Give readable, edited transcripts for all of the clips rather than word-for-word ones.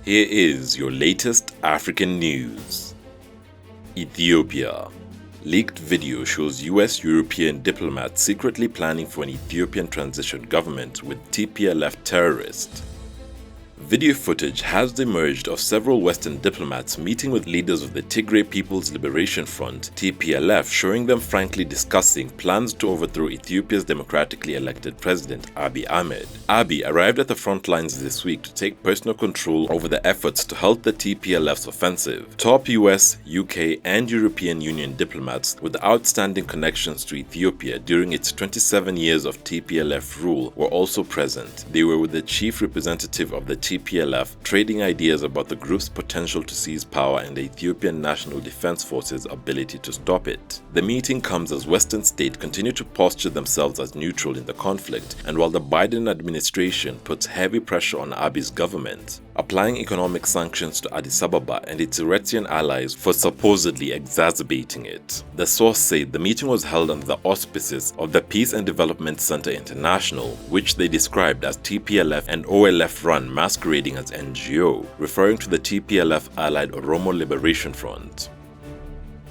Here is your latest African news. Ethiopia. Leaked video shows US-European diplomats secretly planning for an Ethiopian transition government with TPLF terrorists. Video footage has emerged of several Western diplomats meeting with leaders of the Tigray People's Liberation Front (TPLF), showing them frankly discussing plans to overthrow Ethiopia's democratically elected president Abiy Ahmed. Abiy arrived at the front lines this week to take personal control over the efforts to halt the TPLF's offensive. Top US, UK, and European Union diplomats with outstanding connections to Ethiopia during its 27 years of TPLF rule were also present. They were with the chief representative of the TPLF, trading ideas about the group's potential to seize power and the Ethiopian National Defense Force's ability to stop it. The meeting comes as Western states continue to posture themselves as neutral in the conflict, and while the Biden administration puts heavy pressure on Abiy's government, applying economic sanctions to Addis Ababa and its Eritrean allies for supposedly exacerbating it. The source said the meeting was held under the auspices of the Peace and Development Center International, which they described as TPLF and OLF-run masquerading as NGO, referring to the TPLF-allied Oromo Liberation Front.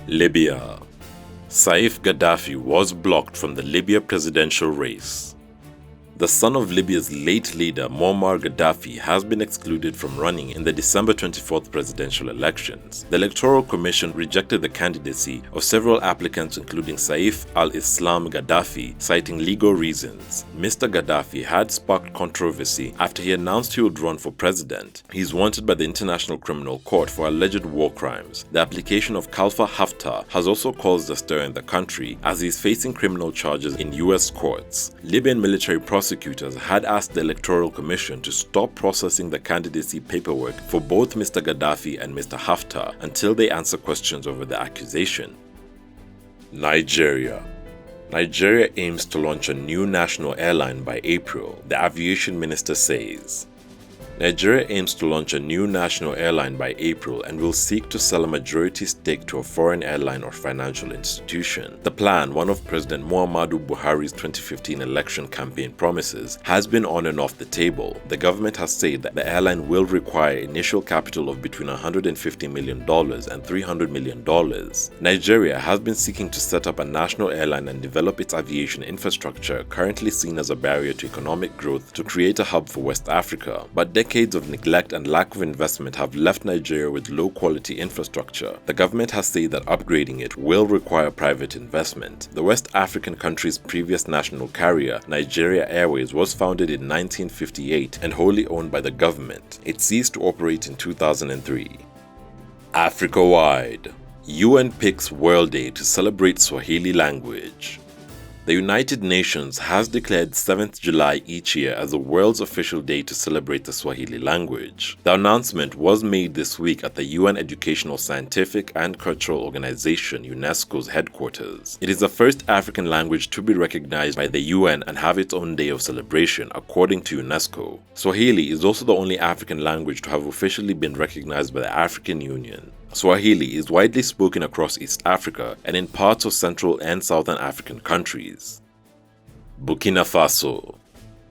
Libya. Saif Gaddafi was blocked from the Libya presidential race. The son of Libya's late leader Muammar Gaddafi has been excluded from running in the December 24th presidential elections. The Electoral Commission rejected the candidacy of several applicants including Saif al-Islam Gaddafi, citing legal reasons. Mr. Gaddafi had sparked controversy after he announced he would run for president. He is wanted by the International Criminal Court for alleged war crimes. The application of Khalifa Haftar has also caused a stir in the country as he is facing criminal charges in US courts. Libyan military prosecutors had asked the Electoral Commission to stop processing the candidacy paperwork for both Mr. Gaddafi and Mr. Haftar until they answer questions over the accusation. Nigeria. Nigeria aims to launch a new national airline by April, the aviation minister says. Nigeria aims to launch a new national airline by April and will seek to sell a majority stake to a foreign airline or financial institution. The plan, one of President Muhammadu Buhari's 2015 election campaign promises, has been on and off the table. The government has said that the airline will require initial capital of between $150 million and $300 million. Nigeria has been seeking to set up a national airline and develop its aviation infrastructure, currently seen as a barrier to economic growth, to create a hub for West Africa. But decades of neglect and lack of investment have left Nigeria with low-quality infrastructure. The government has said that upgrading it will require private investment. The West African country's previous national carrier, Nigeria Airways, was founded in 1958 and wholly owned by the government. It ceased to operate in 2003. Africa-wide. UN picks World Day to celebrate Swahili language. The United Nations has declared 7th July each year as the world's official day to celebrate the Swahili language. The announcement was made this week at the UN Educational, Scientific and Cultural Organization (UNESCO's) headquarters. It is the first African language to be recognized by the UN and have its own day of celebration, according to UNESCO. Swahili is also the only African language to have officially been recognized by the African Union. Swahili is widely spoken across East Africa and in parts of Central and Southern African countries. Burkina Faso.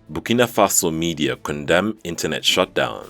Burkina Faso media condemn internet shutdown.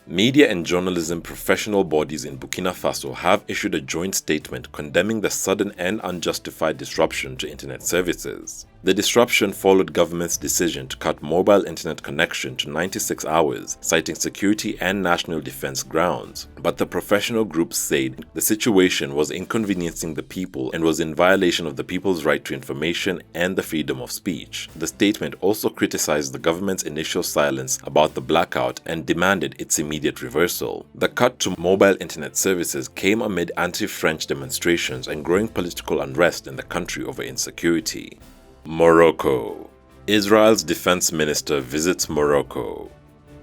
Media and journalism professional bodies in Burkina Faso have issued a joint statement condemning the sudden and unjustified disruption to internet services. The disruption followed government's decision to cut mobile internet connection to 96 hours, citing security and national defense grounds. But the professional groups said the situation was inconveniencing the people and was in violation of the people's right to information and the freedom of speech. The statement also criticized the government's initial silence about the blackout and demanded its immediate reversal. The cut to mobile internet services came amid anti-French demonstrations and growing political unrest in the country over insecurity. Morocco. Israel's defense minister visits Morocco.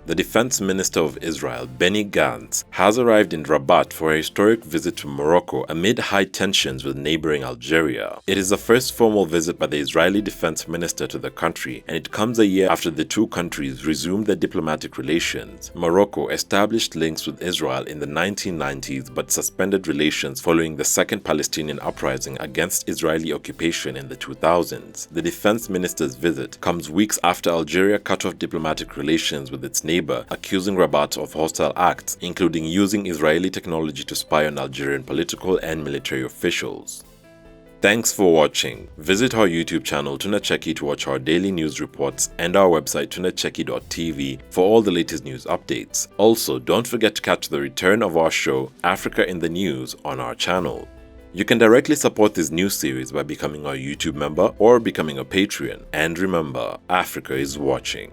The defense minister of Israel, Benny Gantz, has arrived in Rabat for a historic visit to Morocco amid high tensions with neighboring Algeria. It is the first formal visit by the Israeli defense minister to the country, and it comes a year after the two countries resumed their diplomatic relations. Morocco established links with Israel in the 1990s but suspended relations following the second Palestinian uprising against Israeli occupation in the 2000s. The defense minister's visit comes weeks after Algeria cut off diplomatic relations with its neighbor labor, accusing Rabat of hostile acts, including using Israeli technology to spy on Algerian political and military officials. Thanks for watching. Visit our YouTube channel Tunacheki to watch our daily news reports and our website tunacheki.tv for all the latest news updates. Also, don't forget to catch the return of our show Africa in the News on our channel. You can directly support this new series by becoming our YouTube member or becoming a Patreon. And remember, Africa is watching.